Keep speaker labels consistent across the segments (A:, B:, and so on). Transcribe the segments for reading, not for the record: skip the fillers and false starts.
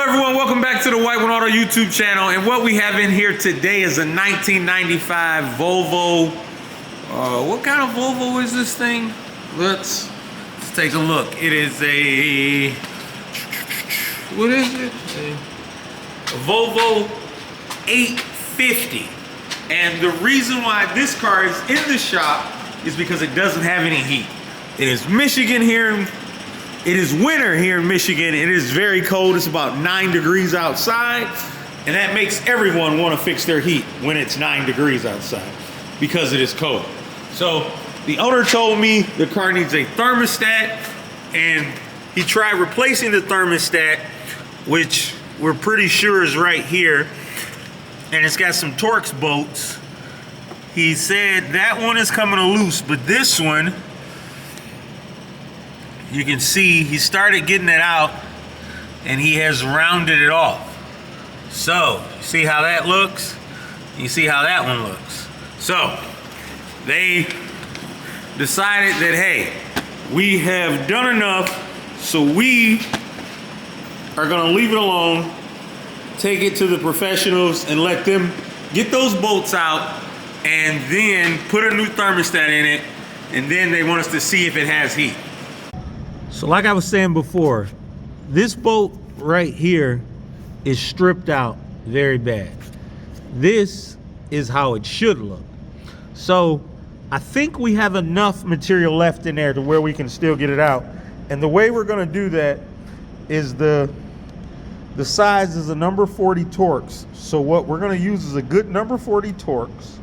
A: Hello everyone, welcome back to the White One Auto YouTube channel. And what we have in here today is a 1995 Volvo. What kind of Volvo is this thing? Let's take a look. It is a, what is it? A Volvo 850. And the reason why this car is in the shop is because it doesn't have any heat. It is Michigan here. It is winter here in Michigan. It is very cold. It's about 9 degrees outside. And that makes everyone want to fix their heat when it's 9 degrees outside because it is cold. So the owner told me the car needs a thermostat, and he tried replacing the thermostat, which we're pretty sure is right here. And it's got some Torx bolts. He said that one is coming loose, but this one, you can see he started getting it out and he has rounded it off. So, see how that looks? You see how that one looks. So, they decided that, hey, we have done enough, so we are gonna leave it alone, take it to the professionals and let them get those bolts out and then put a new thermostat in it, and then they want us to see if it has heat. So like I was saying before, this bolt right here is stripped out very bad. This is how it should look. So I think we have enough material left in there to where we can still get it out. And the way we're gonna do that is the size is a number 40 Torx. So what we're gonna use is a good number 40 Torx.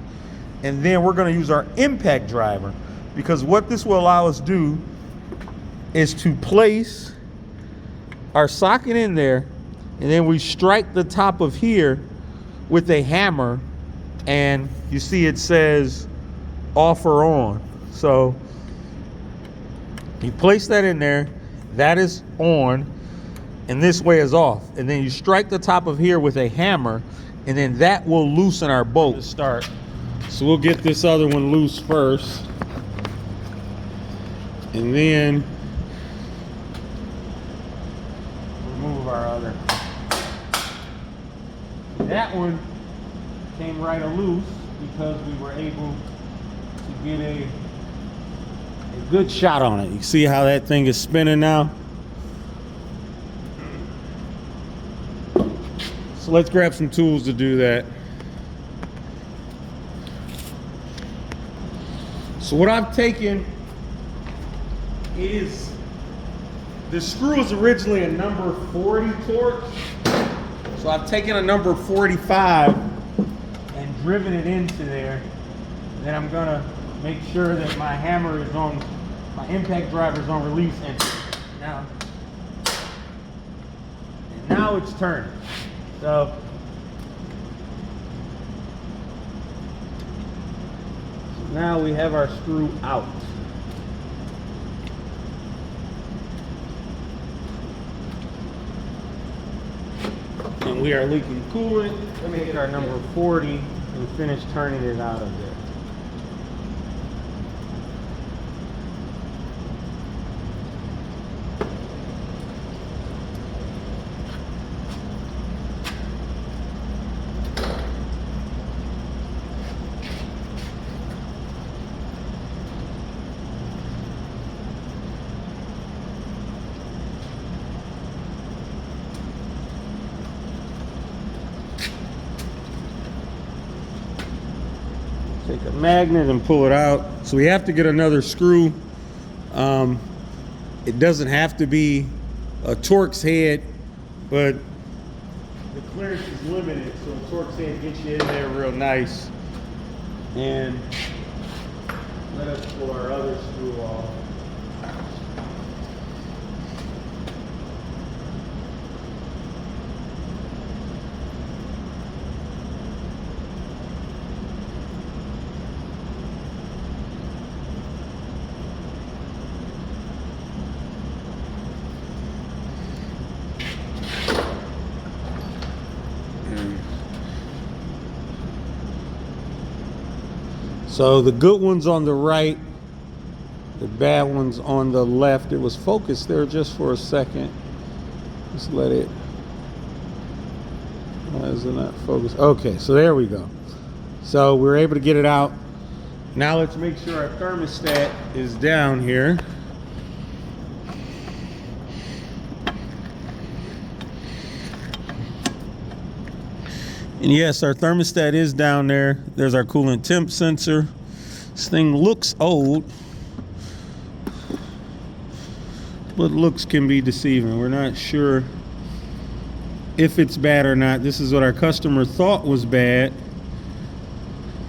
A: And then we're gonna use our impact driver, because what this will allow us to do is to place our socket in there, and then we strike the top of here with a hammer, and you see it says off or on. So you place that in there, that is on, and this way is off. And then you strike the top of here with a hammer, and then that will loosen our bolt to start. So we'll get this other one loose first, and then remove our other. That one came right loose because we were able to get a good shot on it. You see how that thing is spinning now? So let's grab some tools to do that. So what I've taken is, the screw is originally a number 40 Torx. So I've taken a number 45 and driven it into there. Then I'm gonna make sure that my hammer is on, my impact driver is on release, and now it's turning. So now we have our screw out. And we are leaking coolant. Let me get our number 40 and finish turning it out of there. Take a magnet and pull it out. So we have to get another screw. It doesn't have to be a Torx head, but the clearance is limited, so a Torx head gets you in there real nice. And let us pull our other screw off. So the good one's on the right, the bad one's on the left. It was focused there just for a second. Just let it is it not focused? Okay, so there we go. So we're able to get it out. Now let's make sure our thermostat is down here. And yes, our thermostat is down there. There's our coolant temp sensor. This thing looks old, but looks can be deceiving. We're not sure if it's bad or not. This is what our customer thought was bad.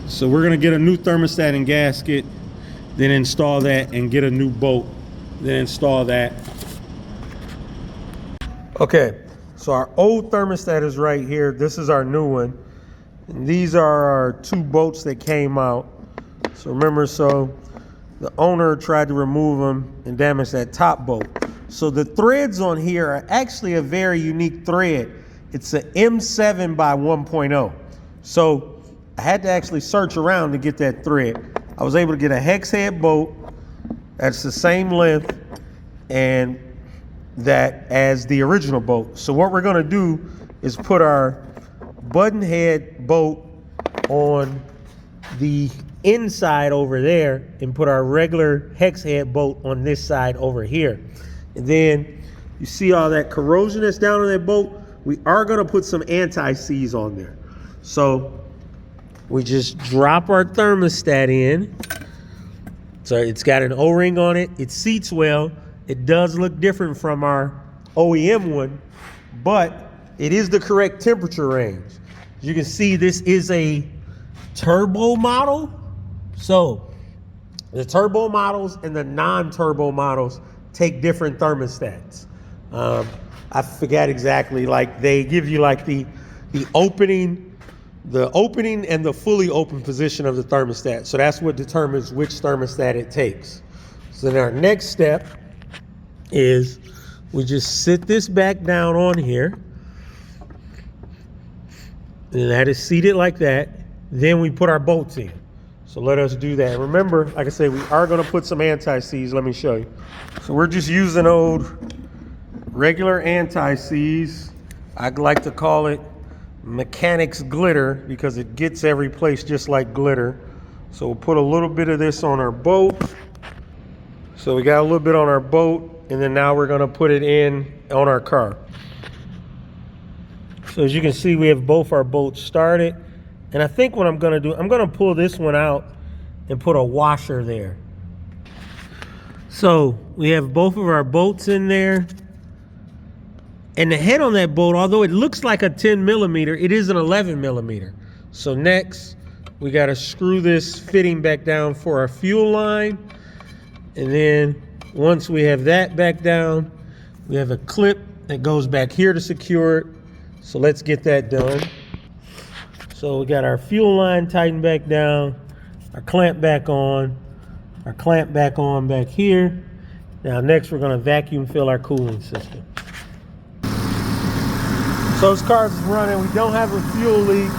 A: So we're gonna get a new thermostat and gasket, then install that and get a new bolt, then install that. Okay, so our old thermostat is right here. This is our new one. And these are our 2 bolts that came out. So remember, so the owner tried to remove them and damage that top bolt. So the threads on here are actually a very unique thread. It's a M7 by 1.0. So I had to actually search around to get that thread. I was able to get a hex head bolt that's the same length and that as the original bolt. So what we're gonna do is put our button head bolt on the inside over there and put our regular hex head bolt on this side over here. And then you see all that corrosion that's down on that bolt? We are gonna put some anti-seize on there. So we just drop our thermostat in. So it's got an O-ring on it. It seats well. It does look different from our OEM one, but it is the correct temperature range. As you can see, this is a turbo model. So the turbo models and the non-turbo models take different thermostats. I forget exactly, like they give you like the opening and the fully open position of the thermostat. So that's what determines which thermostat it takes. So then our next step is we just sit this back down on here. And that is seated like that. Then we put our bolts in. So let us do that. Remember, like I said, we are gonna put some anti-seize. Let me show you. So we're just using old regular anti-seize. I'd like to call it mechanics glitter because it gets every place just like glitter. So we'll put a little bit of this on our bolt. So we got a little bit on our bolt, and then now we're gonna put it in on our car. So as you can see, we have both our bolts started. And I think what I'm gonna do, I'm gonna pull this one out and put a washer there. So we have both of our bolts in there. And the head on that bolt, although it looks like a 10 millimeter, it is an 11 millimeter. So next, we gotta screw this fitting back down for our fuel line. And then once we have that back down, we have a clip that goes back here to secure it. So let's get that done. So we got our fuel line tightened back down, our clamp back on, our clamp back on back here. Now next we're gonna vacuum fill our cooling system. So this car is running. We don't have a fuel leak.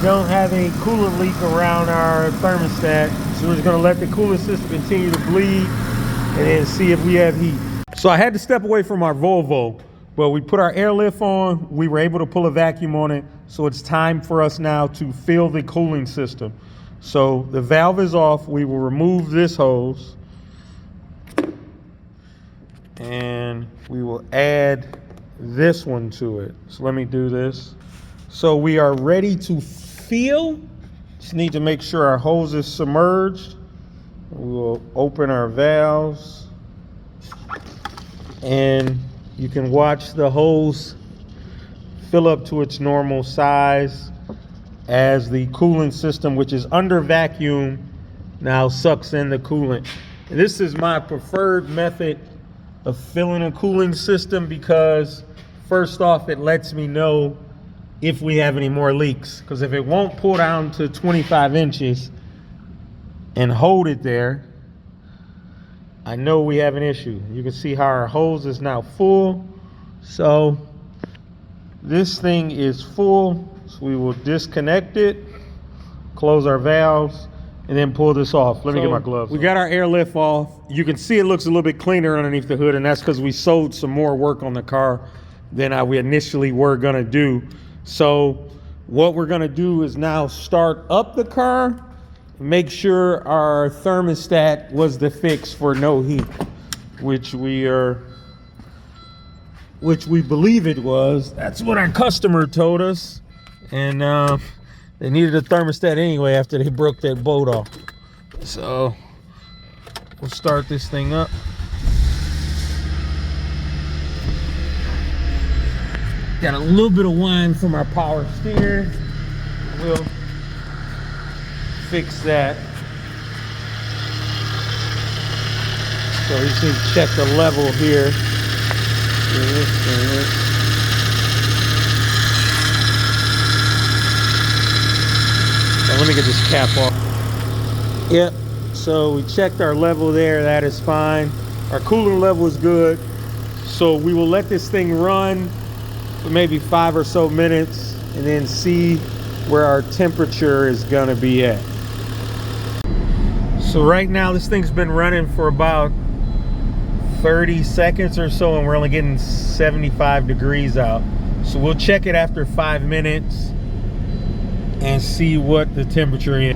A: We don't have a coolant leak around our thermostat. So we're just gonna let the cooling system continue to bleed and then see if we have heat. So I had to step away from our Volvo, but we put our airlift on. We were able to pull a vacuum on it. So it's time for us now to fill the cooling system. So the valve is off. We will remove this hose and we will add this one to it. So let me do this. So we are ready to fill. Just need to make sure our hose is submerged. We will open our valves and you can watch the hose fill up to its normal size as the cooling system, which is under vacuum, now sucks in the coolant. And this is my preferred method of filling a cooling system because first off, it lets me know if we have any more leaks. Because if it won't pull down to 25 inches and hold it there, I know we have an issue. You can see how our hose is now full. So this thing is full. So we will disconnect it, close our valves, and then pull this off. Let me get my gloves. We got our airlift off. You can see it looks a little bit cleaner underneath the hood, and that's because we sold some more work on the car than we initially were gonna do. So what we're gonna do is now start up the car, make sure our thermostat was the fix for no heat, which we believe it was. That's what our customer told us. And they needed a thermostat anyway after they broke that bolt off. So we'll start this thing up. Got a little bit of whine from our power steer. We'll fix that. So we just need to check the level here. So let me get this cap off. Yep, so we checked our level there. That is fine. Our coolant level is good. So we will let this thing run for maybe 5 or so minutes and then see where our temperature is gonna be at. So right now this thing's been running for about 30 seconds or so and we're only getting 75 degrees out. So we'll check it after 5 minutes and see what the temperature is.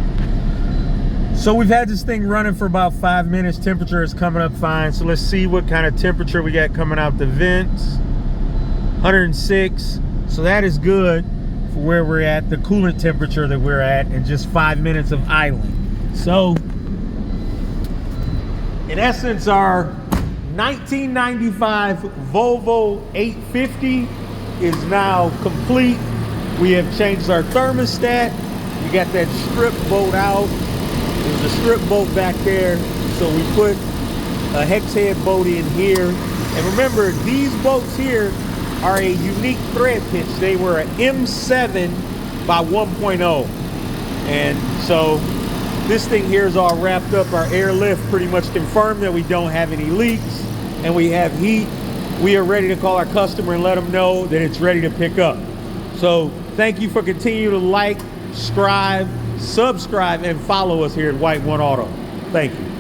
A: So we've had this thing running for about 5 minutes. Temperature is coming up fine. So let's see what kind of temperature we got coming out the vents. 106, so that is good for where we're at, the coolant temperature that we're at in just 5 minutes of idling. So in essence, our 1995 Volvo 850 is now complete. We have changed our thermostat. We got that strip bolt out. There's a strip bolt back there. So we put a hex head bolt in here. And remember, these bolts here are a unique thread pitch. They were an M7 by 1.0. And so this thing here is all wrapped up. Our airlift pretty much confirmed that we don't have any leaks and we have heat. We are ready to call our customer and let them know that it's ready to pick up. So thank you for continuing to like, subscribe, and follow us here at White One Auto. Thank you.